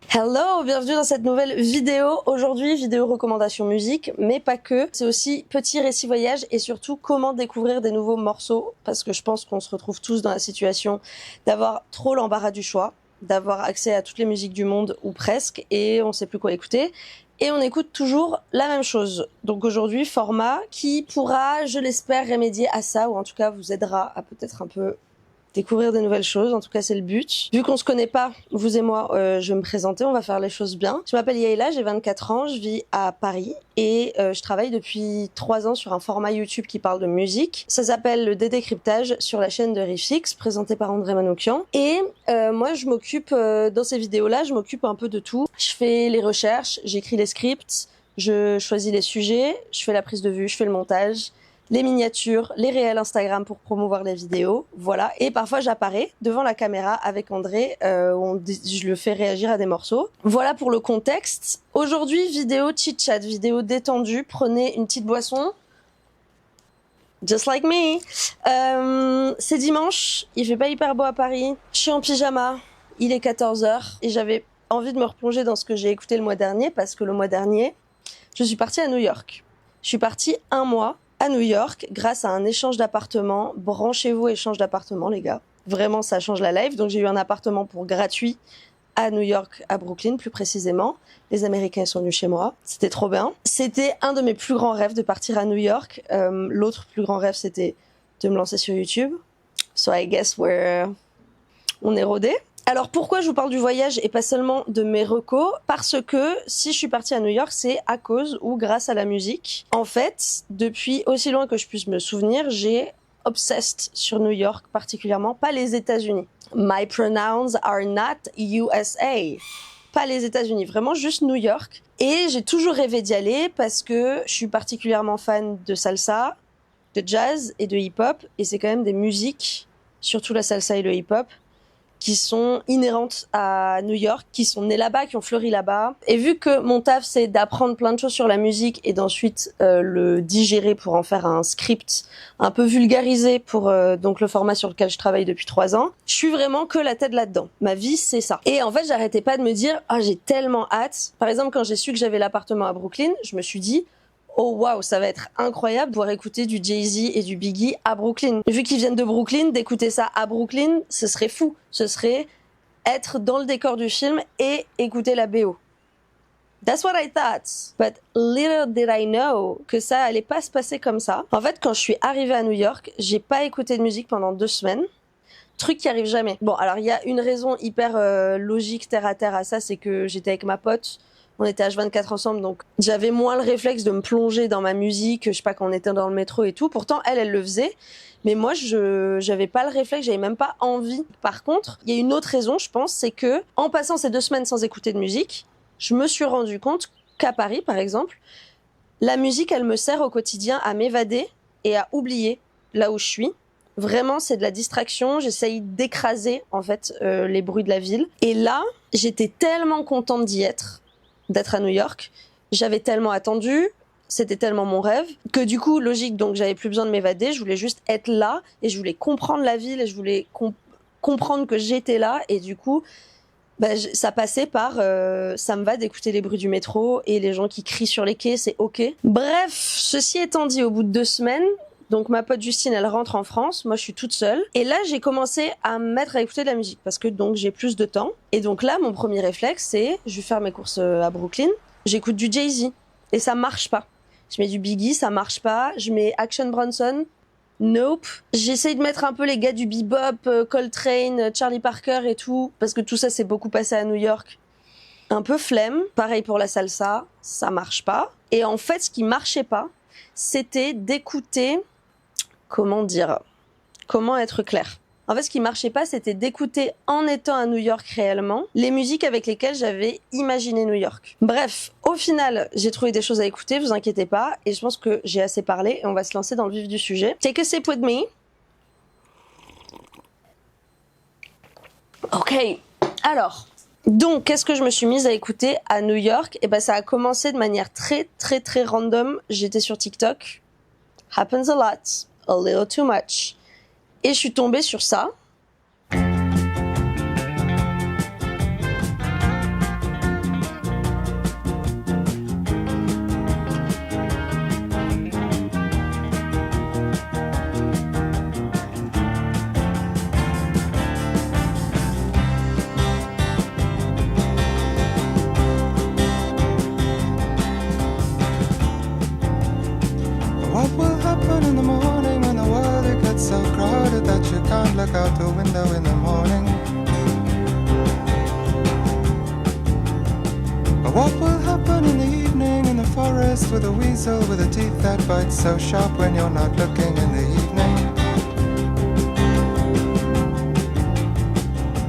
Hello, bienvenue dans cette nouvelle vidéo. Aujourd'hui, vidéo recommandation musique, mais pas que. C'est aussi petit récit voyage et surtout comment découvrir des nouveaux morceaux, parce que je pense qu'on se retrouve tous dans la situation d'avoir trop l'embarras du choix, d'avoir accès à toutes les musiques du monde ou presque, et on sait plus quoi écouter. Et on écoute toujours la même chose. Donc aujourd'hui, format qui pourra, je l'espère, remédier à ça, ou en tout cas vous aidera à peut-être un peu découvrir des nouvelles choses, en tout cas c'est le but. Vu qu'on se connaît pas, vous et moi, je vais me présenter, on va faire les choses bien. Je m'appelle Yaela, j'ai 24 ans, je vis à Paris et je travaille depuis 3 ans sur un format YouTube qui parle de musique. Ça s'appelle le décryptage sur la chaîne de Rifix, présenté par André Manoukian. Et moi je m'occupe, dans ces vidéos-là, je m'occupe un peu de tout. Je fais les recherches, j'écris les scripts, je choisis les sujets, je fais la prise de vue, je fais le montage, les miniatures, les réels Instagram pour promouvoir les vidéos, voilà. Et parfois j'apparais devant la caméra avec André, je le fais réagir à des morceaux. Voilà pour le contexte. Aujourd'hui, vidéo chit-chat, vidéo détendue. Prenez une petite boisson, just like me. C'est dimanche, il fait pas hyper beau à Paris. Je suis en pyjama, il est 14h et j'avais envie de me replonger dans ce que j'ai écouté le mois dernier parce que le mois dernier, je suis partie à New York. Je suis partie 1 mois à New York grâce à un échange d'appartements. Branchez-vous, échange d'appartements, les gars. Vraiment, ça change la life. Donc, j'ai eu un appartement pour gratuit à New York, à Brooklyn, plus précisément. Les Américains sont venus chez moi. C'était trop bien. C'était un de mes plus grands rêves de partir à New York. L'autre plus grand rêve, c'était de me lancer sur YouTube. So, I guess on est rodés. Alors pourquoi je vous parle du voyage et pas seulement de mes recos? Parce que si je suis partie à New York, c'est à cause ou grâce à la musique. En fait, depuis aussi loin que je puisse me souvenir, j'ai obsessed sur New York particulièrement, pas les États-Unis. My pronouns are not USA. Pas les États-Unis, vraiment juste New York. Et j'ai toujours rêvé d'y aller parce que je suis particulièrement fan de salsa, de jazz et de hip-hop. Et c'est quand même des musiques, surtout la salsa et le hip-hop, qui sont inhérentes à New York, qui sont nées là-bas, qui ont fleuri là-bas. Et vu que mon taf, c'est d'apprendre plein de choses sur la musique et d'ensuite le digérer pour en faire un script un peu vulgarisé pour donc le format sur lequel je travaille depuis 3 ans, je suis vraiment que la tête là-dedans. Ma vie, c'est ça. Et en fait, j'arrêtais pas de me dire « Ah, j'ai tellement hâte ». Par exemple, quand j'ai su que j'avais l'appartement à Brooklyn, je me suis dit oh waouh, ça va être incroyable de pouvoir écouter du Jay-Z et du Biggie à Brooklyn. Vu qu'ils viennent de Brooklyn, d'écouter ça à Brooklyn, ce serait fou. Ce serait être dans le décor du film et écouter la BO. That's what I thought. But little did I know que ça allait pas se passer comme ça. En fait, quand je suis arrivée à New York, j'ai pas écouté de musique pendant 2 semaines. Truc qui arrive jamais. Bon, alors il y a une raison hyper logique terre à terre à ça, c'est que j'étais avec ma pote. On était H24 ensemble, donc j'avais moins le réflexe de me plonger dans ma musique, je sais pas, quand on était dans le métro et tout. Pourtant, elle le faisait. Mais moi, j'avais pas le réflexe, j'avais même pas envie. Par contre, il y a une autre raison, je pense, c'est que, en passant ces 2 semaines sans écouter de musique, je me suis rendu compte qu'à Paris, par exemple, la musique, elle me sert au quotidien à m'évader et à oublier là où je suis. Vraiment, c'est de la distraction. J'essaye d'écraser, en fait, les bruits de la ville. Et là, j'étais tellement contente d'être à New York. J'avais tellement attendu, c'était tellement mon rêve, que du coup, logique, donc j'avais plus besoin de m'évader, je voulais juste être là, et je voulais comprendre la ville, et je voulais comprendre que j'étais là, et du coup, ça passait par ça me va d'écouter les bruits du métro, et les gens qui crient sur les quais, c'est ok. Bref, ceci étant dit, au bout de 2 semaines, donc ma pote Justine, elle rentre en France, moi je suis toute seule. Et là, j'ai commencé à me mettre à écouter de la musique parce que donc j'ai plus de temps. Et donc là, mon premier réflexe, c'est je vais faire mes courses à Brooklyn, j'écoute du Jay-Z et ça marche pas. Je mets du Biggie, ça marche pas. Je mets Action Bronson, nope. J'essaye de mettre un peu les gars du bebop, Coltrane, Charlie Parker et tout parce que tout ça c'est beaucoup passé à New York. Un peu flemme. Pareil pour la salsa, ça marche pas. Et en fait, ce qui marchait pas, c'était d'écouter. Comment être clair? En fait, ce qui marchait pas, c'était d'écouter en étant à New York réellement les musiques avec lesquelles j'avais imaginé New York. Bref, au final, j'ai trouvé des choses à écouter, vous inquiétez pas, et je pense que j'ai assez parlé et on va se lancer dans le vif du sujet. Take a sip with me. Ok, alors, donc, qu'est-ce que je me suis mise à écouter à New York? Et ben, ça a commencé de manière très, très, très random. J'étais sur TikTok. Happens a lot. A little too much. Et je suis tombée sur ça. out the window in the morning. But what will happen in the evening in the forest with a weasel with a teeth that bite so sharp when you're not looking in the evening?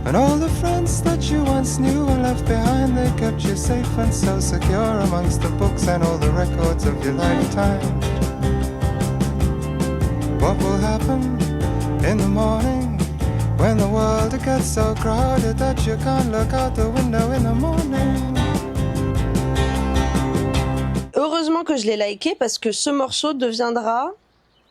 And all the friends that you once knew and left behind, they kept you safe and so secure amongst the books and all the records of your lifetime. What will happen in the morning when the world gets so crowded that you can't look out the window in the morning? Heureusement que je l'ai liké parce que ce morceau deviendra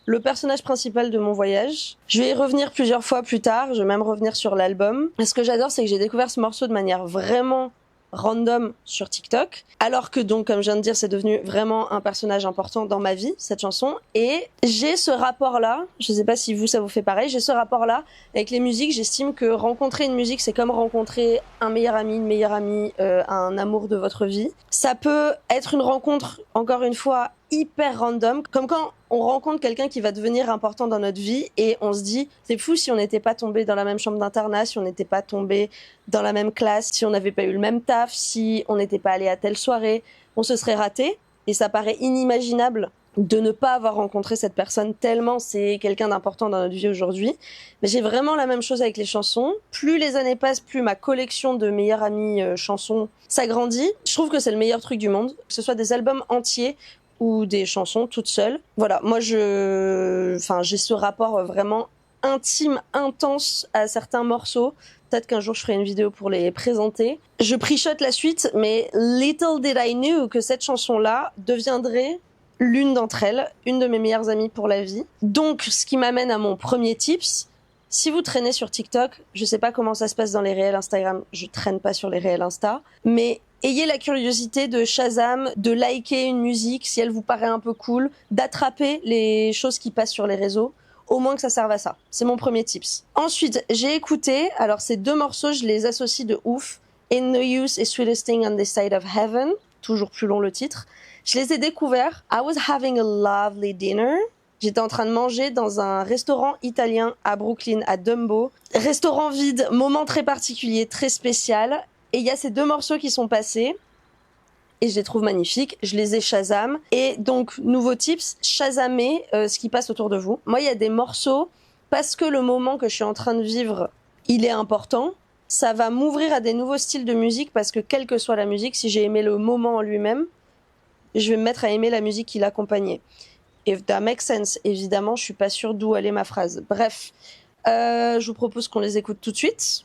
le personnage principal de mon voyage. Je vais y revenir plusieurs fois plus tard, je vais même revenir sur l'album. Ce que j'adore, c'est que j'ai découvert ce morceau de manière vraiment random sur TikTok, alors que donc, comme je viens de dire, c'est devenu vraiment un personnage important dans ma vie, cette chanson, et j'ai ce rapport-là, je sais pas si vous, ça vous fait pareil, j'ai ce rapport-là avec les musiques. J'estime que rencontrer une musique, c'est comme rencontrer un meilleur ami, une meilleure amie, un amour de votre vie. Ça peut être une rencontre, encore une fois, hyper random, comme quand on rencontre quelqu'un qui va devenir important dans notre vie et on se dit, c'est fou si on n'était pas tombé dans la même chambre d'internat, si on n'était pas tombé dans la même classe, si on n'avait pas eu le même taf, si on n'était pas allé à telle soirée, on se serait raté. Et ça paraît inimaginable de ne pas avoir rencontré cette personne tellement c'est quelqu'un d'important dans notre vie aujourd'hui. Mais j'ai vraiment la même chose avec les chansons. Plus les années passent, plus ma collection de meilleures amies chansons s'agrandit. Je trouve que c'est le meilleur truc du monde, que ce soit des albums entiers ou des chansons toutes seules. Voilà, moi j'ai ce rapport vraiment intime, intense à certains morceaux. Peut-être qu'un jour je ferai une vidéo pour les présenter. Je pre-shot la suite, mais little did I know que cette chanson-là deviendrait l'une d'entre elles, une de mes meilleures amies pour la vie. Donc, ce qui m'amène à mon premier tips. Si vous traînez sur TikTok, je sais pas comment ça se passe dans les réels Instagram, je traîne pas sur les réels Insta, mais ayez la curiosité de Shazam, de liker une musique si elle vous paraît un peu cool, d'attraper les choses qui passent sur les réseaux, au moins que ça serve à ça. C'est mon premier tips. Ensuite, j'ai écouté, alors ces deux morceaux, je les associe de ouf, In No Use et Sweetest Thing on This Side of Heaven, toujours plus long le titre. Je les ai découverts. I was having a lovely dinner. J'étais en train de manger dans un restaurant italien à Brooklyn, à Dumbo. Restaurant vide, moment très particulier, très spécial. Et il y a ces deux morceaux qui sont passés. Et je les trouve magnifiques. Je les ai Shazam. Et donc, nouveau tips, Shazamez ce qui passe autour de vous. Moi, il y a des morceaux, parce que le moment que je suis en train de vivre, il est important. Ça va m'ouvrir à des nouveaux styles de musique, parce que quelle que soit la musique, si j'ai aimé le moment en lui-même, je vais me mettre à aimer la musique qui l'accompagnait. If that makes sense, évidemment, je suis pas sûre d'où allait ma phrase. Bref, je vous propose qu'on les écoute tout de suite.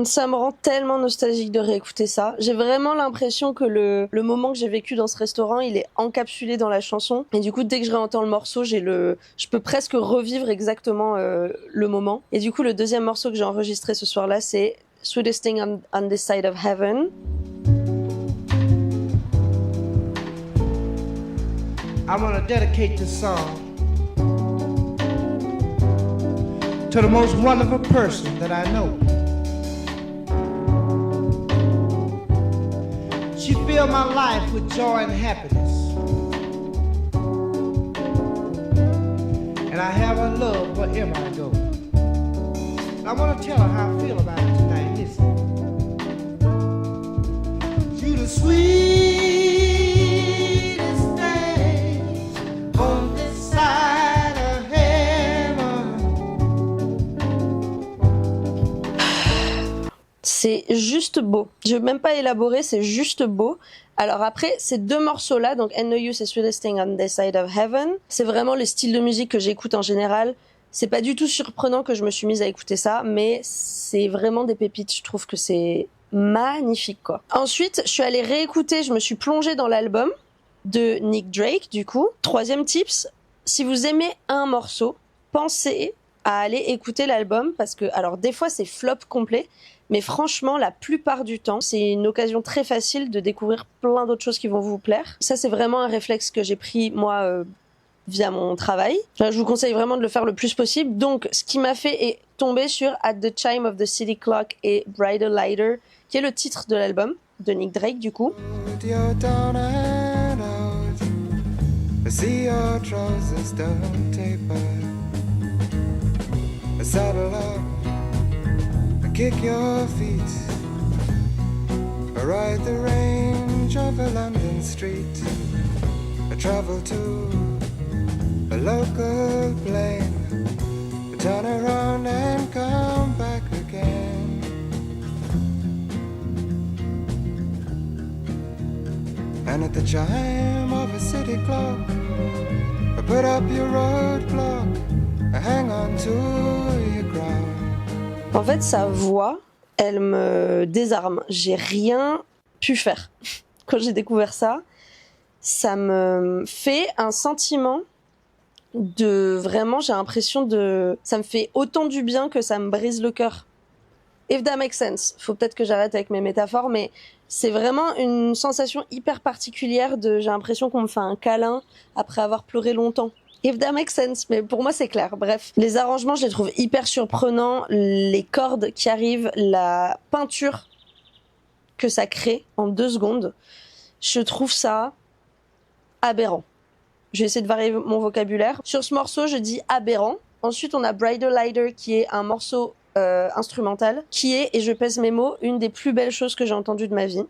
Ça me rend tellement nostalgique de réécouter ça. J'ai vraiment l'impression que le moment que j'ai vécu dans ce restaurant, il est encapsulé dans la chanson. Et du coup, dès que je réentends le morceau, je peux presque revivre exactement le moment. Et du coup, le deuxième morceau que j'ai enregistré ce soir-là, c'est Sweetest Thing on This Side of Heaven. I want to dedicate this song to the most wonderful person that I know. She filled my life with joy and happiness, and I have her love wherever I go. I want to tell her how I feel about it tonight. Listen. You the sweetest thing on this side of heaven. C'est juste beau. Je vais même pas élaborer, c'est juste beau. Alors après, ces deux morceaux-là, donc And No Use is Sweetest Thing on This Side of Heaven, c'est vraiment le style de musique que j'écoute en général. C'est pas du tout surprenant que je me suis mise à écouter ça, mais c'est vraiment des pépites. Je trouve que c'est magnifique, quoi. Ensuite, je suis allée réécouter, je me suis plongée dans l'album de Nick Drake, du coup. Troisième tips, si vous aimez un morceau, pensez à aller écouter l'album parce que, alors des fois c'est flop complet, mais franchement la plupart du temps c'est une occasion très facile de découvrir plein d'autres choses qui vont vous plaire. Ça c'est vraiment un réflexe que j'ai pris moi via mon travail. Je vous conseille vraiment de le faire le plus possible. Donc ce qui m'a fait est tomber sur At the Chime of the City Clock et Brighter Lighter, qui est le titre de l'album de Nick Drake du coup. You're down and out. I see your trousers don't taper. I saddle up, I kick your feet. I ride the range of a London street. I travel to a local plane. I turn around and come back again. And at the chime of a city clock, I put up your roadblock, I hang on to your crown. En fait, sa voix, elle me désarme. J'ai rien pu faire. Quand j'ai découvert ça, ça me fait un sentiment de vraiment, j'ai l'impression de... Ça me fait autant du bien que ça me brise le cœur. If that makes sense. Faut peut-être que j'arrête avec mes métaphores, mais c'est vraiment une sensation hyper particulière de... J'ai l'impression qu'on me fait un câlin après avoir pleuré longtemps. If that makes sense, mais pour moi c'est clair. Bref, les arrangements, je les trouve hyper surprenants. Les cordes qui arrivent, la peinture que ça crée en 2 secondes, je trouve ça aberrant. Je vais essayer de varier mon vocabulaire. Sur ce morceau, je dis aberrant. Ensuite, on a Brighter Lighter qui est un morceau instrumental, qui est, et je pèse mes mots, une des plus belles choses que j'ai entendues de ma vie.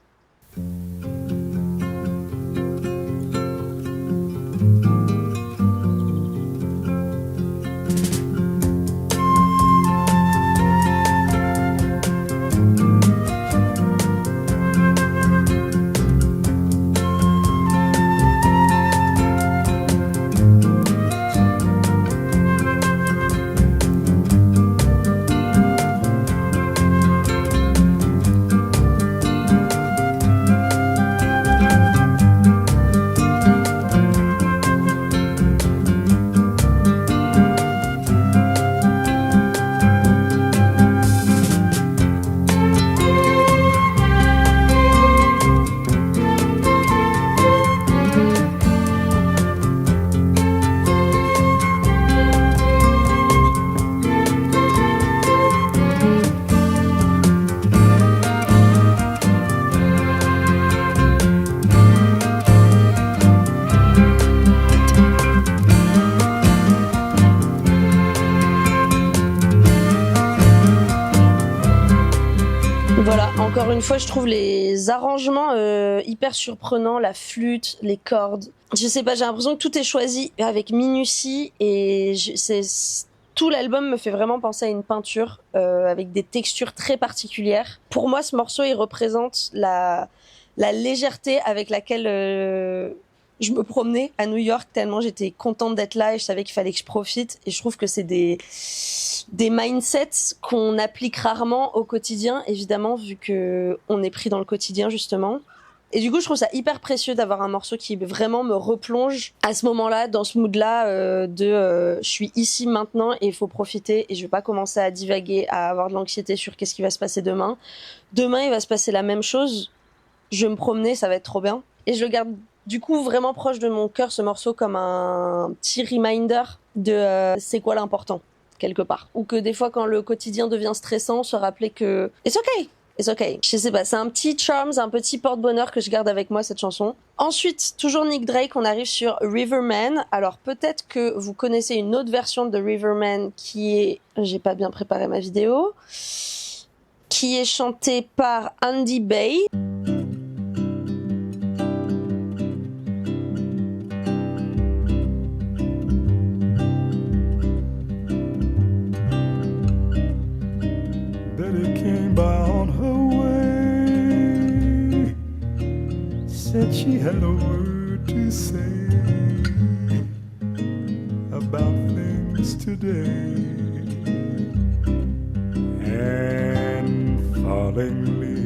Voilà, encore une fois, je trouve les arrangements hyper surprenants, la flûte, les cordes. Je sais pas, j'ai l'impression que tout est choisi avec minutie et tout l'album me fait vraiment penser à une peinture avec des textures très particulières. Pour moi, ce morceau, il représente la légèreté avec laquelle je me promenais à New York tellement j'étais contente d'être là et je savais qu'il fallait que je profite. Et je trouve que c'est des mindsets qu'on applique rarement au quotidien, évidemment, vu que on est pris dans le quotidien, justement. Et du coup, je trouve ça hyper précieux d'avoir un morceau qui vraiment me replonge à ce moment-là, dans ce mood-là je suis ici maintenant et il faut profiter et je vais pas commencer à divaguer, à avoir de l'anxiété sur qu'est-ce qui va se passer demain. Demain, il va se passer la même chose. Je vais me promener, ça va être trop bien. Et je le garde du coup vraiment proche de mon cœur, ce morceau, comme un petit reminder de c'est quoi l'important, quelque part. Ou que des fois, quand le quotidien devient stressant, se rappeler que it's okay. It's okay. Je sais pas, c'est un petit charm, un petit porte-bonheur que je garde avec moi, cette chanson. Ensuite, toujours Nick Drake, on arrive sur Riverman. Alors peut-être que vous connaissez une autre version de Riverman qui est... J'ai pas bien préparé ma vidéo. Qui est chantée par Andy Bay. Betty came by on her said she had a word to say about things today, and falling leaves.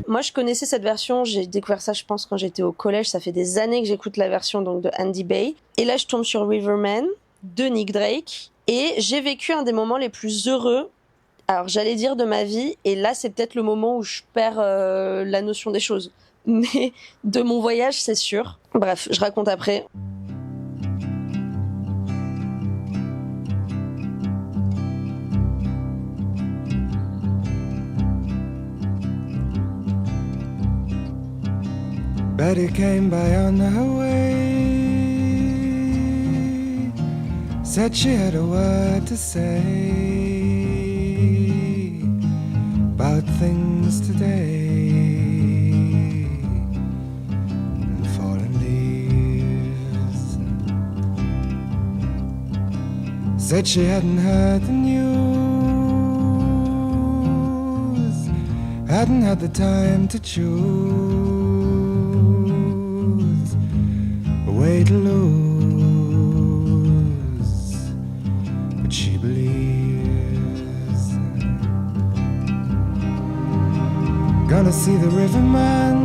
Moi, je connaissais cette version, j'ai découvert ça, je pense, quand j'étais au collège. Ça fait des années que j'écoute la version donc, de Andy Bay. Et là, je tombe sur Riverman de Nick Drake. Et j'ai vécu un des moments les plus heureux, alors j'allais dire de ma vie, et là, c'est peut-être le moment où je perds la notion des choses. Mais de mon voyage, c'est sûr. Bref, je raconte après. Betty came by on her way, said she had a word to say about things today, and fallen leaves. Said she hadn't heard the news, hadn't had the time to choose way to lose, but she believes. Gonna see the riverman,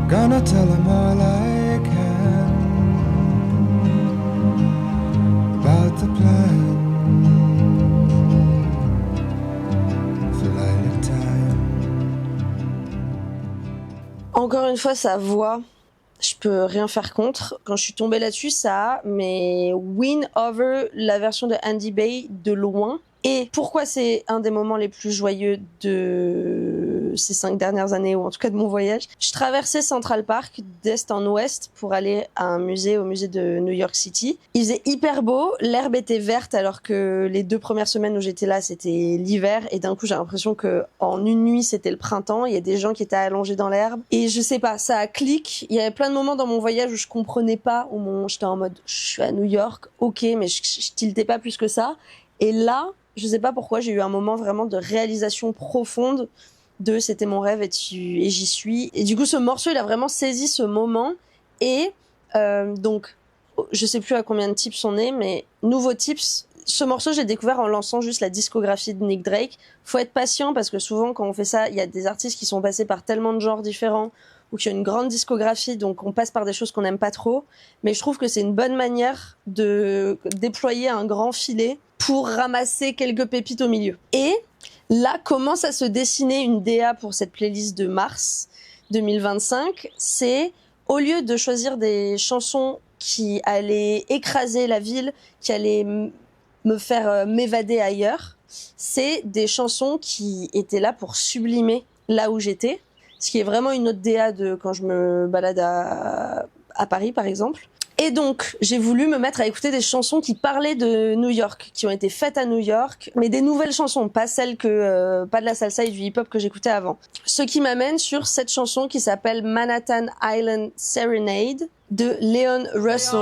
gonna tell him all I can about the plan for Lilac time. Encore une fois, sa voix, je peux rien faire contre. Quand je suis tombée là-dessus, ça a win over la version de Andy Bay de loin. Et pourquoi c'est un des moments les plus joyeux de ces 5 dernières années, ou en tout cas de mon voyage. Je traversais Central Park d'est en ouest pour aller à un musée, au musée de New York City. Il faisait hyper beau, l'herbe était verte alors que les 2 premières semaines où j'étais là, c'était l'hiver. Et d'un coup, j'ai l'impression que en une nuit, c'était le printemps. Il y a des gens qui étaient allongés dans l'herbe. Et je sais pas, ça clique. Il y avait plein de moments dans mon voyage où je comprenais pas, où j'étais en mode, je suis à New York, ok, mais je tiltais pas plus que ça. Et là, je sais pas pourquoi, j'ai eu un moment vraiment de réalisation profonde de c'était mon rêve et j'y suis. Et du coup, ce morceau, il a vraiment saisi ce moment. Et donc, je sais plus à combien de tips on est, mais nouveau tips. Ce morceau, j'ai découvert en lançant juste la discographie de Nick Drake. Faut être patient parce que souvent, quand on fait ça, il y a des artistes qui sont passés par tellement de genres différents ou qui ont une grande discographie, donc on passe par des choses qu'on n'aime pas trop. Mais je trouve que c'est une bonne manière de déployer un grand filet pour ramasser quelques pépites au milieu. Et là, commence à se dessiner une DA pour cette playlist de mars 2025. C'est, au lieu de choisir des chansons qui allaient écraser la ville, qui allaient me faire m'évader ailleurs, c'est des chansons qui étaient là pour sublimer là où j'étais. Ce qui est vraiment une autre DA de quand je me balade à Paris, par exemple. Et donc, j'ai voulu me mettre à écouter des chansons qui parlaient de New York, qui ont été faites à New York, mais des nouvelles chansons, pas celles pas de la salsa et du hip-hop que j'écoutais avant. Ce qui m'amène sur cette chanson qui s'appelle Manhattan Island Serenade de Leon Russell.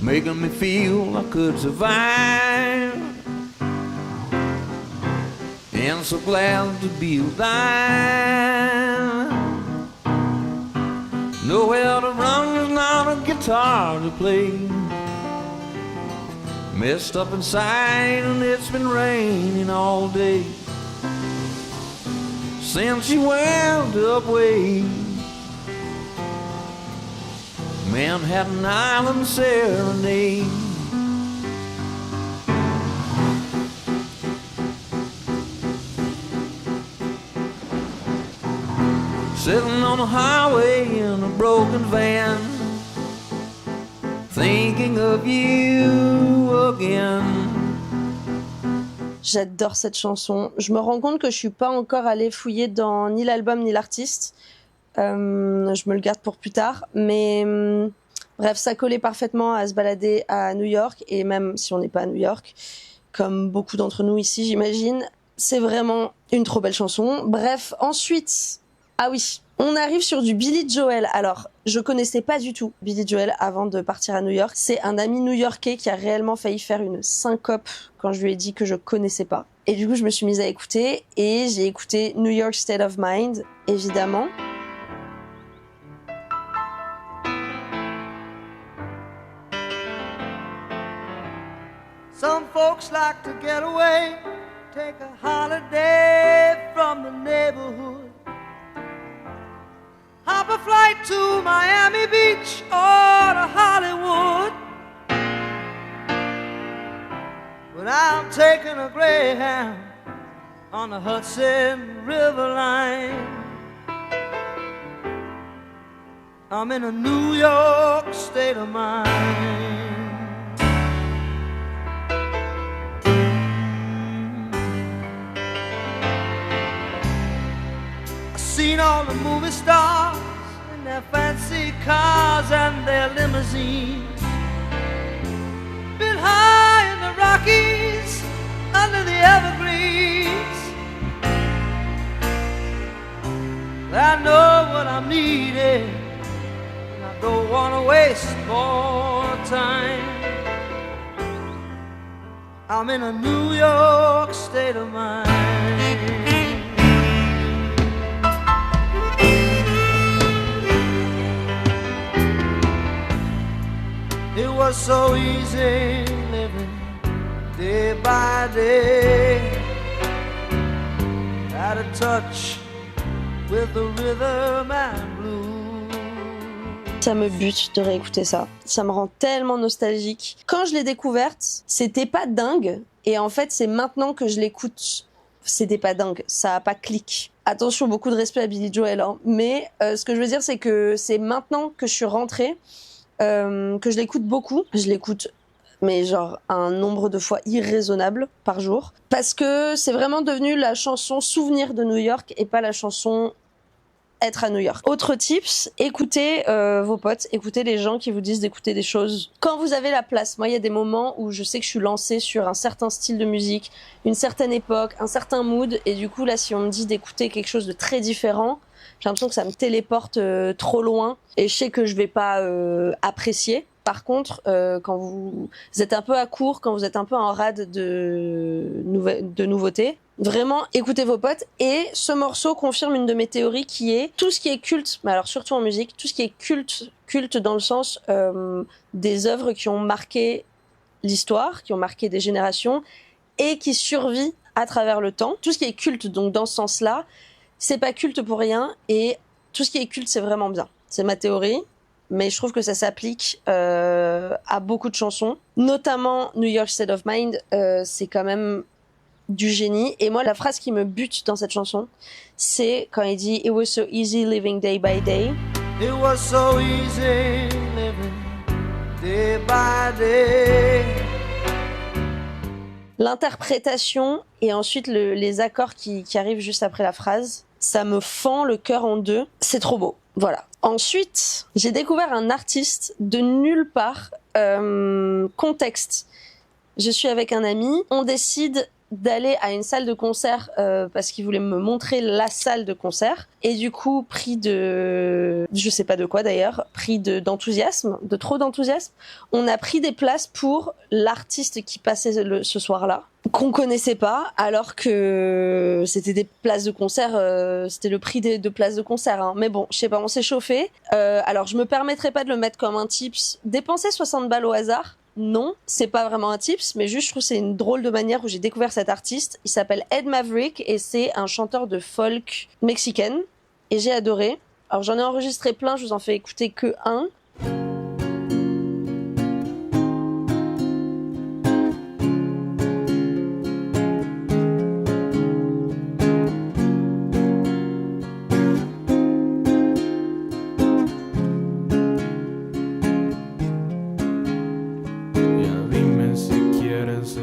Making me feel I could survive, and so glad to be alive. Nowhere to run, there's not a guitar to play. Messed up inside and it's been raining all day since you went away. Manhattan Island Serenade. Sitting on the highway in a broken van, thinking of you again. J'adore cette chanson. Je me rends compte que je suis pas encore allée fouiller dans ni l'album ni l'artiste. Je me le garde pour plus tard. Mais bref, ça collait parfaitement à se balader à New York. Et même si on n'est pas à New York, comme beaucoup d'entre nous ici, j'imagine, c'est vraiment une trop belle chanson. Bref, ensuite... Ah oui, on arrive sur du Billy Joel. Alors, Je connaissais pas du tout Billy Joel avant de partir à New York. C'est un ami new-yorkais qui a réellement failli faire une syncope quand je lui ai dit que je connaissais pas. Et du coup, je me suis mise à écouter et j'ai écouté New York State of Mind, évidemment. Some folks like to get away, take a holiday from the neighborhood. Hop a flight to Miami Beach or to Hollywood. But I'm taking a Greyhound on the Hudson River line. I'm in a New York state of mind. Seen all the movie stars in their fancy cars and their limousines. Been high in the Rockies, under the evergreens. I know what I'm needing, and I don't wanna waste more time. I'm in a New York state of mind. It was so easy living day by day, out of touch with the rhythm and blues. Ça me bute de réécouter ça. Ça me rend tellement nostalgique. Quand je l'ai découverte, c'était pas dingue. Et en fait, c'est maintenant que je l'écoute, c'était pas dingue. Ça a pas clic. Attention, beaucoup de respect à Billy Joel, hein. Mais ce que je veux dire, c'est que c'est maintenant que je suis rentrée, que je l'écoute beaucoup. Je l'écoute, mais genre un nombre de fois irraisonnable par jour. Parce que c'est vraiment devenu la chanson souvenir de New York et pas la chanson être à New York. Autre tips, écoutez vos potes, écoutez les gens qui vous disent d'écouter des choses. Quand vous avez la place, moi il y a des moments où je sais que je suis lancée sur un certain style de musique, une certaine époque, un certain mood, et du coup là si on me dit d'écouter quelque chose de très différent, j'ai l'impression que ça me téléporte trop loin et je sais que je vais pas apprécier. Par contre, quand vous êtes un peu à court, quand vous êtes un peu en rade de nouveautés, vraiment écoutez vos potes. Et ce morceau confirme une de mes théories qui est tout ce qui est culte, mais alors surtout en musique, tout ce qui est culte dans le sens des œuvres qui ont marqué l'histoire, qui ont marqué des générations et qui survit à travers le temps. Tout ce qui est culte, donc dans ce sens-là, c'est pas culte pour rien et tout ce qui est culte, c'est vraiment bien. C'est ma théorie. Mais je trouve que ça s'applique à beaucoup de chansons. Notamment New York State of Mind, c'est quand même du génie. Et moi, la phrase qui me bute dans cette chanson, c'est quand il dit « It was so easy living day by day ». It was so easy living day by day. L'interprétation et ensuite les accords qui arrivent juste après la phrase, ça me fend le cœur en deux. C'est trop beau. Voilà. Ensuite, j'ai découvert un artiste de nulle part. Contexte. Je suis avec un ami. On décide d'aller à une salle de concert parce qu'il voulait me montrer la salle de concert. Et du coup, pris de... je sais pas de quoi d'ailleurs. Pris d'enthousiasme, de trop d'enthousiasme. On a pris des places pour l'artiste qui passait ce soir-là, qu'on connaissait pas, alors que c'était des places de concert, c'était le prix de places de concert, hein. Mais bon, je sais pas, on s'est chauffé. Alors je me permettrai pas de le mettre comme un tips. Dépenser 60 balles au hasard, non, c'est pas vraiment un tips, mais juste je trouve que c'est une drôle de manière où j'ai découvert cet artiste. Il s'appelle Ed Maverick et c'est un chanteur de folk mexicaine et j'ai adoré. Alors j'en ai enregistré plein, je vous en fais écouter que un.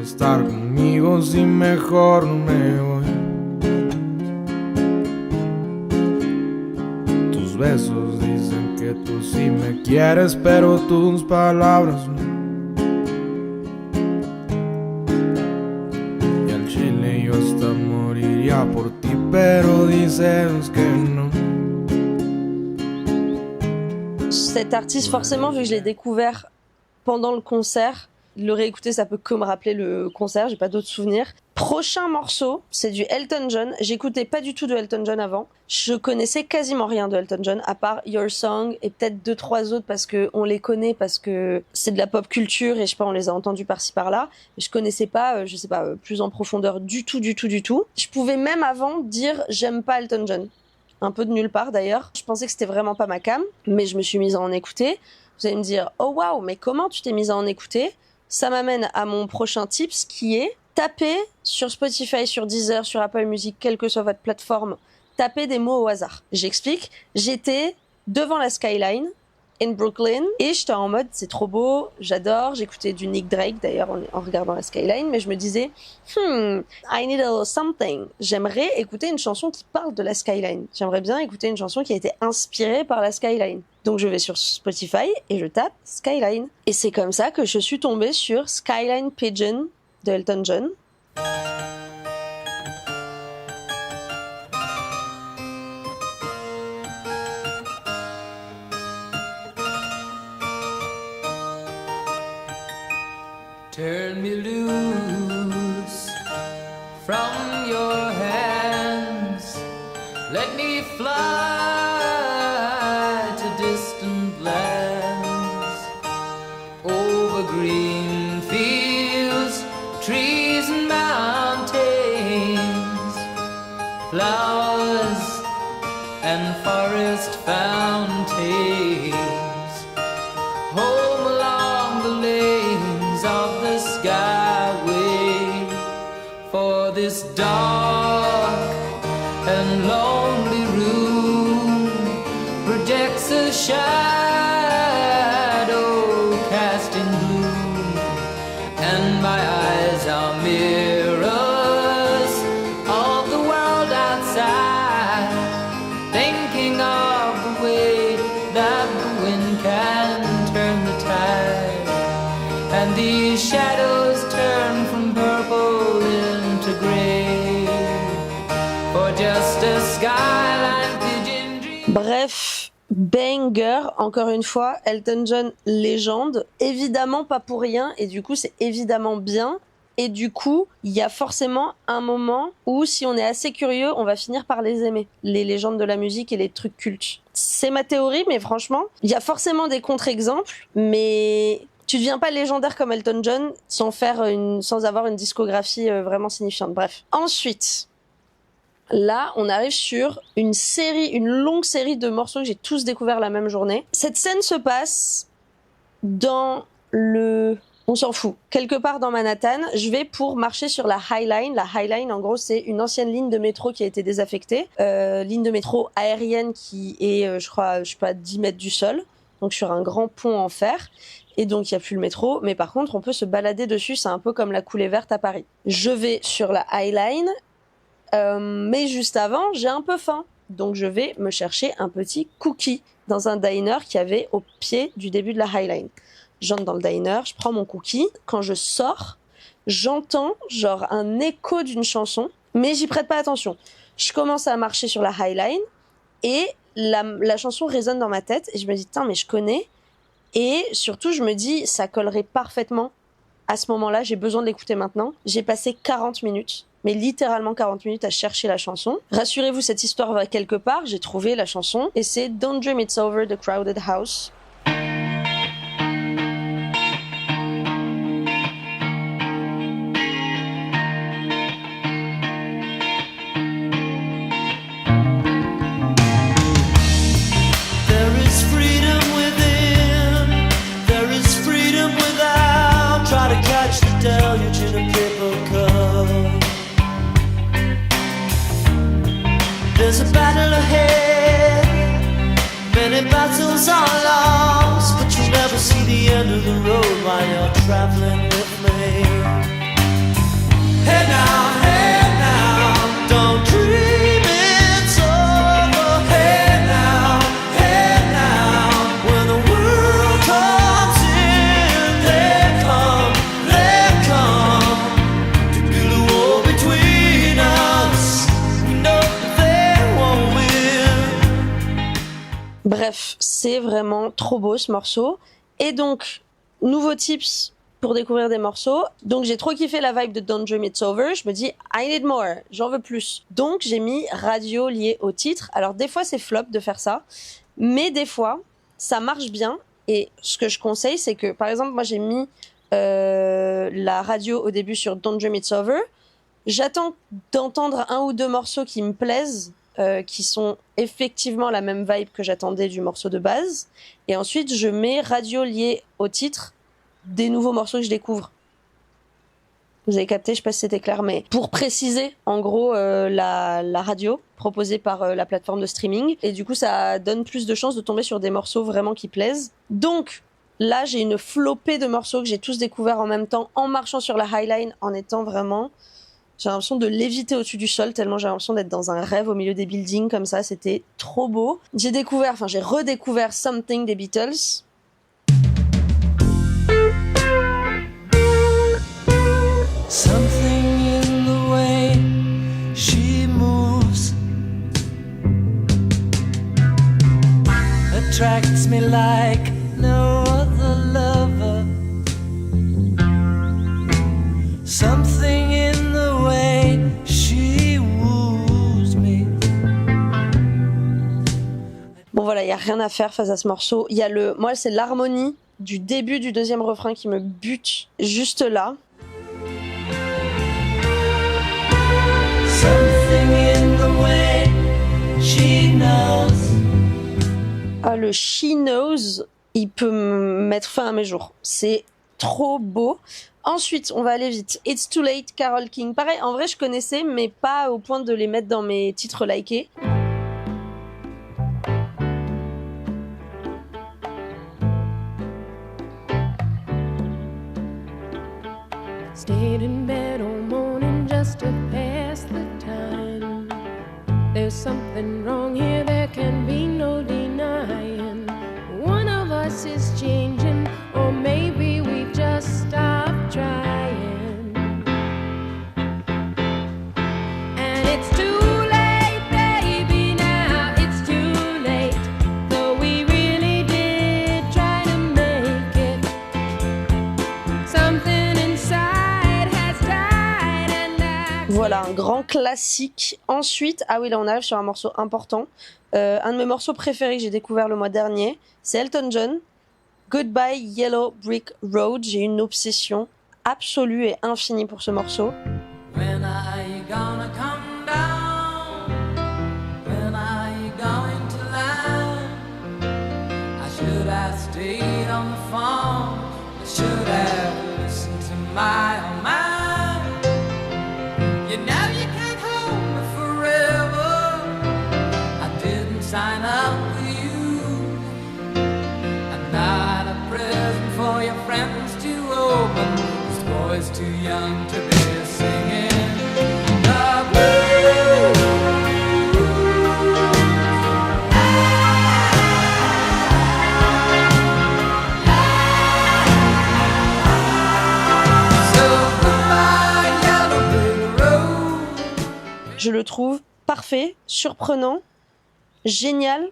Estar conmigo si mejor no me voy. Tus besos dicen que tú sí me quieres, pero tus palabras no. Y al chile yo hasta moriría por ti, pero dices que no. Cet artiste, forcément, vu que je l'ai découvert pendant le concert, le réécouter, ça peut que me rappeler le concert, j'ai pas d'autres souvenirs. Prochain morceau, c'est du Elton John. J'écoutais pas du tout de Elton John avant. Je connaissais quasiment rien de Elton John, à part Your Song et peut-être 2-3 autres parce que on les connaît, parce que c'est de la pop culture et je sais pas, on les a entendus par-ci par-là. Mais je connaissais pas, je sais pas, plus en profondeur du tout. Je pouvais même avant dire j'aime pas Elton John. Un peu de nulle part d'ailleurs. Je pensais que c'était vraiment pas ma came, mais je me suis mise à en écouter. Vous allez me dire, oh waouh, mais comment tu t'es mise à en écouter? Ça m'amène à mon prochain tips qui est taper sur Spotify, sur Deezer, sur Apple Music, quelle que soit votre plateforme, tapez des mots au hasard. J'explique. J'étais devant la skyline in Brooklyn et j'étais en mode c'est trop beau, j'adore. J'écoutais du Nick Drake d'ailleurs en regardant la skyline, mais je me disais I need a little something. J'aimerais écouter une chanson qui parle de la skyline. J'aimerais bien écouter une chanson qui a été inspirée par la skyline. Donc je vais sur Spotify et je tape Skyline. Et c'est comme ça que je suis tombée sur Skyline Pigeon de Elton John. Turn me loose from your hands. Let me fly to distant lands. Over green fields, trees and mountains. Flowers and forest fountains. Home along the lanes of the skyway. For this dark and lonely room projects a shadow casting gloom, and my eyes are mirrors of the world outside, thinking of the way that the wind can turn the tide, and these shadows turn from purple into gray, for just a skyline pigeon dream. Bref, banger, encore une fois, Elton John, légende. Évidemment pas pour rien, et du coup c'est évidemment bien. Et du coup, il y a forcément un moment où, si on est assez curieux, on va finir par les aimer. Les légendes de la musique et les trucs cultes. C'est ma théorie, mais franchement, il y a forcément des contre-exemples, mais tu deviens pas légendaire comme Elton John sans avoir une discographie vraiment signifiante. Bref. Ensuite, là, on arrive sur une longue série de morceaux que j'ai tous découverts la même journée. Cette scène se passe dans on s'en fout. Quelque part dans Manhattan, je vais pour marcher sur la High Line. La High Line, en gros, c'est une ancienne ligne de métro qui a été désaffectée. Ligne de métro aérienne qui est, je crois, 10 mètres du sol. Donc sur un grand pont en fer. Et donc il n'y a plus le métro. Mais par contre, on peut se balader dessus. C'est un peu comme la coulée verte à Paris. Je vais sur la High Line. Mais juste avant, j'ai un peu faim. Donc je vais me chercher un petit cookie dans un diner qui avait au pied du début de la High Line. J'entre dans le diner, je prends mon cookie. Quand je sors, j'entends genre un écho d'une chanson, mais j'y prête pas attention. Je commence à marcher sur la High Line et la chanson résonne dans ma tête et je me dis, mais je connais. Et surtout, je me dis, ça collerait parfaitement à ce moment-là, j'ai besoin de l'écouter maintenant. J'ai passé 40 minutes, mais littéralement 40 minutes à chercher la chanson. Rassurez-vous, cette histoire va quelque part, j'ai trouvé la chanson et c'est Don't Dream It's Over de Crowded House. Deluge in a paper cup. There's a battle ahead. Many battles are lost, but you'll never see the end of the road while you're traveling with me. Hey now, don't dream it's over. Hey now, when the world comes in, they come. Bref, c'est vraiment trop beau ce morceau. Et donc, nouveau tips pour découvrir des morceaux. Donc j'ai trop kiffé la vibe de Don't Dream It's Over. Je me dis, I need more, j'en veux plus. Donc j'ai mis radio lié au titre. Alors des fois c'est flop de faire ça, mais des fois ça marche bien. Et ce que je conseille, c'est que par exemple moi j'ai mis la radio au début sur Don't Dream It's Over. J'attends d'entendre un ou deux morceaux qui me plaisent, qui sont effectivement la même vibe que j'attendais du morceau de base. Et ensuite je mets radio lié au titre des nouveaux morceaux que je découvre. Vous avez capté, je sais pas si c'était clair, mais pour préciser, en gros, la radio proposée par la plateforme de streaming. Et du coup, ça donne plus de chances de tomber sur des morceaux vraiment qui plaisent. Donc, là, j'ai une flopée de morceaux que j'ai tous découverts en même temps, en marchant sur la Highline, en étant vraiment... J'ai l'impression de léviter au-dessus du sol, tellement j'ai l'impression d'être dans un rêve au milieu des buildings, comme ça, c'était trop beau. J'ai redécouvert Something des Beatles. Something in the way she moves attracts me like no other lover. Something in the way she woos me. Bon voilà, il y a rien à faire face à ce morceau. Il y a moi c'est l'harmonie du début du deuxième refrain qui me bute juste là. Something in the way she knows. Ah, le She Knows, il peut me mettre fin à mes jours. C'est trop beau. Ensuite, on va aller vite. It's Too Late, Carole King. Pareil, en vrai, je connaissais, mais pas au point de les mettre dans mes titres likés. Stayed in bed all morning just to pass the time. There's something wrong here, there can be no denying. One of us is changing, or maybe we've just stopped trying. And it's too late, baby, now it's too late. Though we really did try to make it. Something inside has died and I... Voilà, un grand classique. Ensuite, ah oui, là on arrive sur un morceau important. Un de mes morceaux préférés que j'ai découvert le mois dernier, c'est Elton John. Goodbye Yellow Brick Road. J'ai une obsession absolue et infinie pour ce morceau. When are you gonna come down? When are you going to land? I should have stayed on the phone. I should have listened to my own mind. You know you can't hold me forever. I didn't sign up for you. I'm not a present for your friends to open. This boy's too young to be singing the blues. So goodbye, yellow brick road. Je le trouve parfait, surprenant, génial.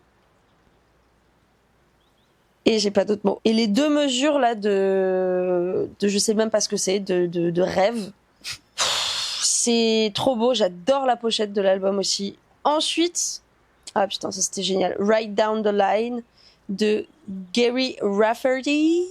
Et j'ai pas d'autres mots. Et les deux mesures là de je sais même pas ce que c'est, de rêve. C'est trop beau, j'adore la pochette de l'album aussi. Ensuite, ah putain, ça c'était génial. Right Down the Line de Gary Rafferty.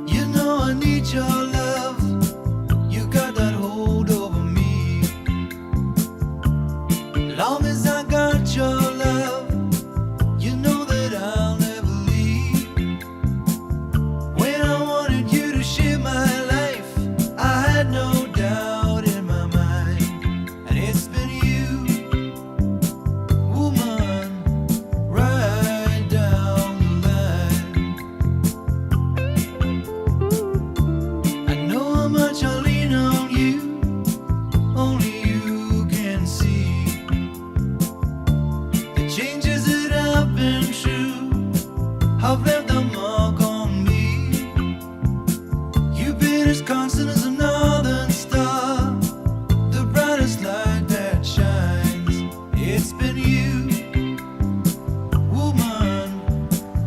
You know I need your love. You got that hold over me. Long as I got your love, you know that I'll never leave. When I wanted you to share my life, I had no doubt in my mind. And it's been you, woman, have left a mark on me. You've been as constant as a northern star, the brightest light that shines. It's been you, woman,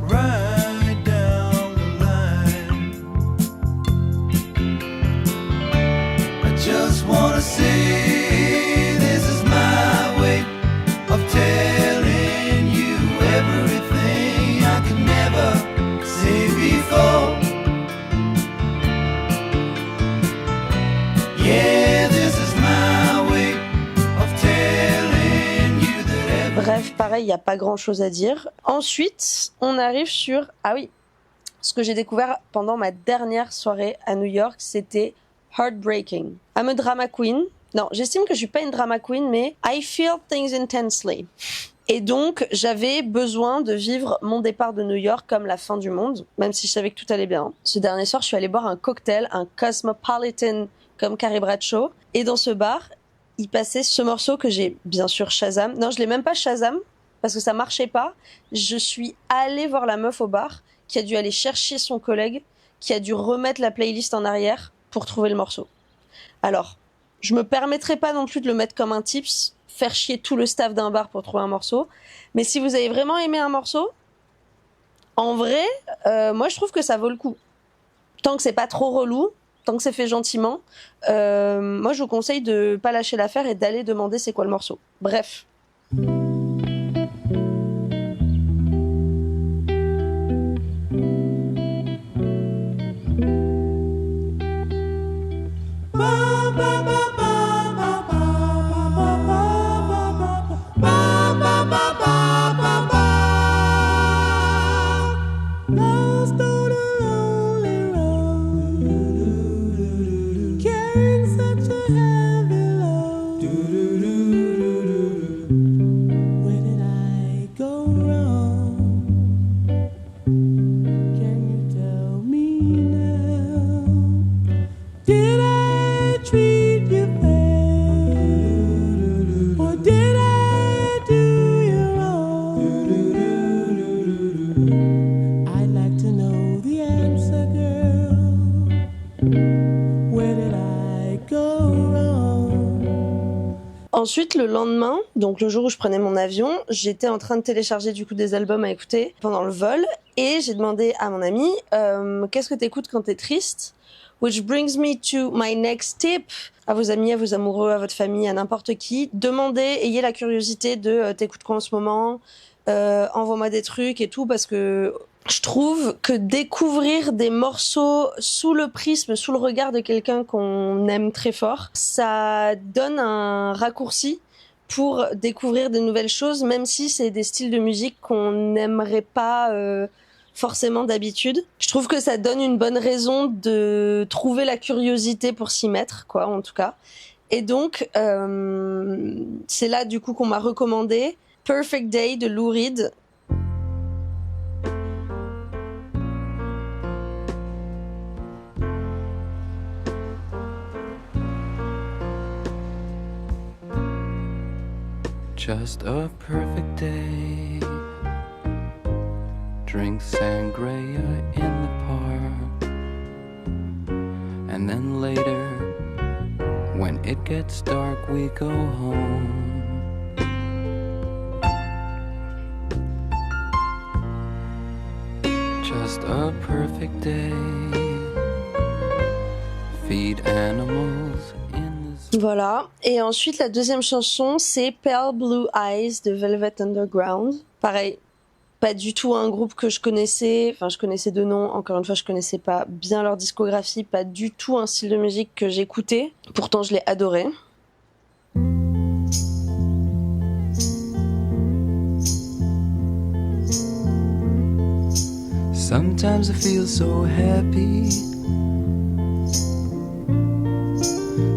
right down the line. I just wanna say this is my way of telling you everything I could never say before. Yeah, this is my way of telling you that Bref, pareil, il n'y a pas grand-chose à dire. Ensuite, on arrive sur... Ah oui, ce que j'ai découvert pendant ma dernière soirée à New York, c'était Heartbreaking. I'm a drama queen. Non, j'estime que je suis pas une drama queen, mais I feel things intensely. Et donc, j'avais besoin de vivre mon départ de New York comme la fin du monde, même si je savais que tout allait bien. Ce dernier soir, je suis allée boire un cocktail, un Cosmopolitan comme Carrie Bradshaw. Et dans ce bar, il passait ce morceau que j'ai bien sûr Shazam. Non, je l'ai même pas Shazam, parce que ça marchait pas. Je suis allée voir la meuf au bar, qui a dû aller chercher son collègue, qui a dû remettre la playlist en arrière pour trouver le morceau. Alors, je me permettrai pas non plus de le mettre comme un tips, faire chier tout le staff d'un bar pour trouver un morceau. Mais si vous avez vraiment aimé un morceau, en vrai, moi je trouve que ça vaut le coup. Tant que c'est pas trop relou, tant que c'est fait gentiment, moi je vous conseille de pas lâcher l'affaire et d'aller demander c'est quoi le morceau. Bref. Lost on a lonely road, carrying such a heavy load. Where did I go wrong? Can you tell me now? Did I treat you fair, or did I do you wrong? I'd like to know the answer, girl. Where did I go wrong? Ensuite, le lendemain, donc le jour où je prenais mon avion, j'étais en train de télécharger du coup des albums à écouter pendant le vol et j'ai demandé à mon ami qu'est-ce que t'écoutes quand t'es triste? Which brings me to my next tip. À vos amis, à vos amoureux, à votre famille, à n'importe qui, demandez, ayez la curiosité de t'écoutes quoi en ce moment, envoie-moi des trucs et tout, parce que je trouve que découvrir des morceaux sous le prisme, sous le regard de quelqu'un qu'on aime très fort, ça donne un raccourci pour découvrir de nouvelles choses, même si c'est des styles de musique qu'on n'aimerait pas forcément d'habitude. Je trouve que ça donne une bonne raison de trouver la curiosité pour s'y mettre, quoi, en tout cas. Et donc, c'est là du coup qu'on m'a recommandé Perfect Day de Lou Reed. Just a perfect day. Drink sangria in the park. And then later, when it gets dark, we go home. Just a perfect day. Feed animals in the... Voilà. Et ensuite, la deuxième chanson, c'est Pale Blue Eyes de Velvet Underground. Pareil, pas du tout un groupe que je connaissais. Enfin, je connaissais de nom. Encore une fois, je connaissais pas bien leur discographie. Pas du tout un style de musique que j'écoutais. Pourtant, je l'ai adoré. Sometimes I feel so happy.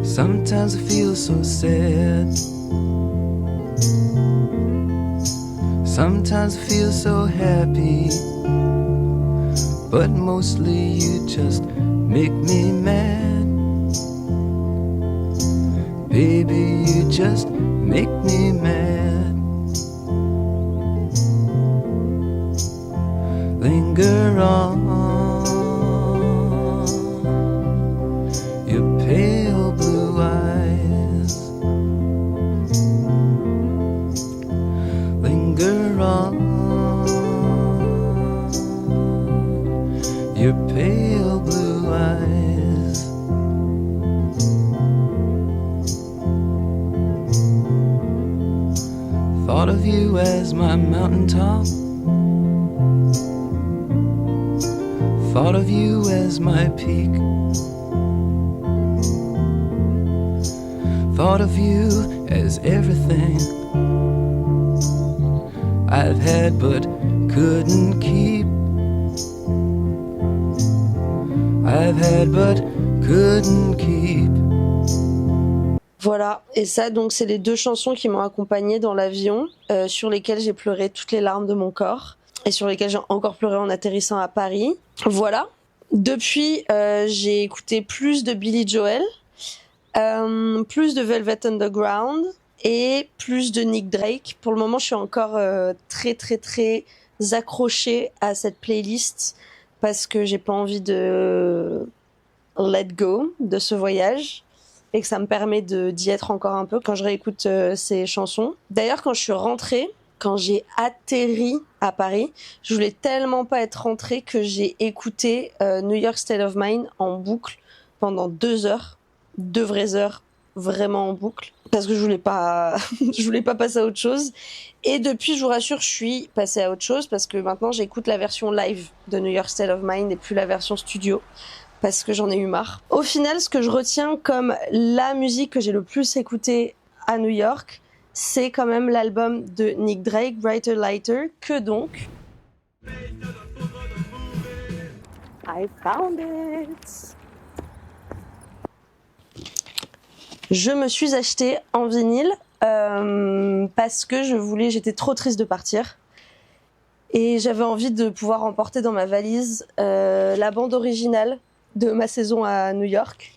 Sometimes I feel so sad. Sometimes I feel so happy. But mostly you just make me mad. Baby, you just make me mad. linger on. Your pale blue eyes linger on. Your pale blue eyes. Thought of you as my mountaintop. Thought of you as my peak. Thought of you as everything I've had but couldn't keep. I've had but couldn't keep. Voilà, et ça donc c'est les deux chansons qui m'ont accompagnée dans l'avion, sur lesquelles j'ai pleuré toutes les larmes de mon corps, et sur lesquelles j'ai encore pleuré en atterrissant à Paris. Voilà, depuis j'ai écouté plus de Billy Joel, plus de Velvet Underground, et plus de Nick Drake. Pour le moment je suis encore très accrochée à cette playlist, parce que j'ai pas envie de let go de ce voyage, et que ça me permet d'y être encore un peu quand je réécoute ces chansons. D'ailleurs, quand je suis rentrée, quand j'ai atterri à Paris, je voulais tellement pas être rentrée que j'ai écouté New York State of Mind en boucle pendant 2 heures, 2 vraies heures, vraiment en boucle, parce que je voulais pas passer à autre chose. Et depuis, je vous rassure, je suis passée à autre chose, parce que maintenant j'écoute la version live de New York State of Mind et plus la version studio, parce que j'en ai eu marre. Au final, ce que je retiens comme la musique que j'ai le plus écoutée à New York, c'est quand même l'album de Nick Drake, Brighter Lighter, que donc... I found it! Je me suis acheté en vinyle parce que j'étais trop triste de partir. Et j'avais envie de pouvoir emporter dans ma valise la bande originale de ma saison à New York.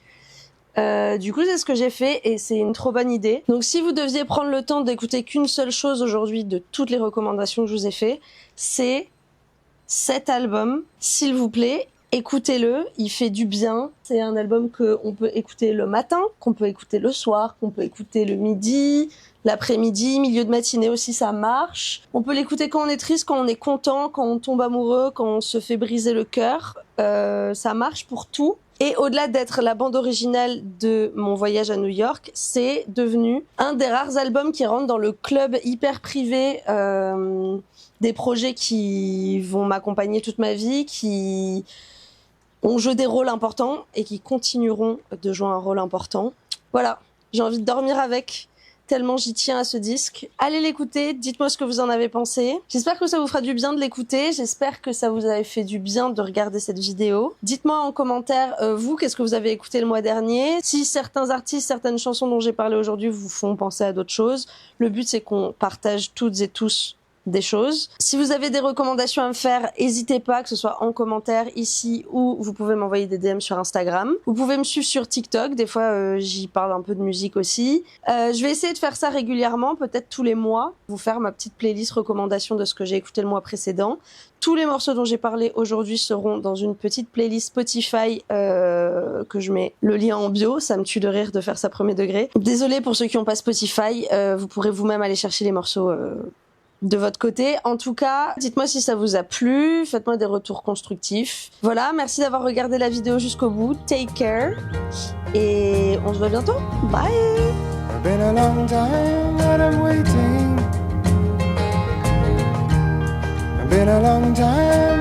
Du coup, c'est ce que j'ai fait et c'est une trop bonne idée. Donc si vous deviez prendre le temps d'écouter qu'une seule chose aujourd'hui de toutes les recommandations que je vous ai fait, c'est cet album, s'il vous plaît. Écoutez-le, il fait du bien. C'est un album qu'on peut écouter le matin, qu'on peut écouter le soir, qu'on peut écouter le midi, l'après-midi, milieu de matinée aussi, ça marche. On peut l'écouter quand on est triste, quand on est content, quand on tombe amoureux, quand on se fait briser le cœur. Ça marche pour tout. Et au-delà d'être la bande originale de mon voyage à New York, c'est devenu un des rares albums qui rentre dans le club hyper privé des projets qui vont m'accompagner toute ma vie, qui ont joué des rôles importants et qui continueront de jouer un rôle important. Voilà, j'ai envie de dormir avec, tellement j'y tiens à ce disque. Allez l'écouter, dites-moi ce que vous en avez pensé. J'espère que ça vous fera du bien de l'écouter, j'espère que ça vous a fait du bien de regarder cette vidéo. Dites-moi en commentaire, vous, qu'est-ce que vous avez écouté le mois dernier. Si certains artistes, certaines chansons dont j'ai parlé aujourd'hui vous font penser à d'autres choses. Le but, c'est qu'on partage toutes et tous des choses. Si vous avez des recommandations à me faire, n'hésitez pas, que ce soit en commentaire ici ou vous pouvez m'envoyer des DM sur Instagram. Vous pouvez me suivre sur TikTok, des fois j'y parle un peu de musique aussi. Je vais essayer de faire ça régulièrement, peut-être tous les mois, vous faire ma petite playlist recommandation de ce que j'ai écouté le mois précédent. Tous les morceaux dont j'ai parlé aujourd'hui seront dans une petite playlist Spotify que je mets le lien en bio. Ça me tue de rire de faire ça premier degré. Désolée pour ceux qui n'ont pas Spotify, vous pourrez vous-même aller chercher les morceaux de votre côté. En tout cas, dites-moi si ça vous a plu, faites-moi des retours constructifs. Voilà, merci d'avoir regardé la vidéo jusqu'au bout. Take care et on se voit bientôt. Bye. It's been a long time that I'm waiting. It's been a long time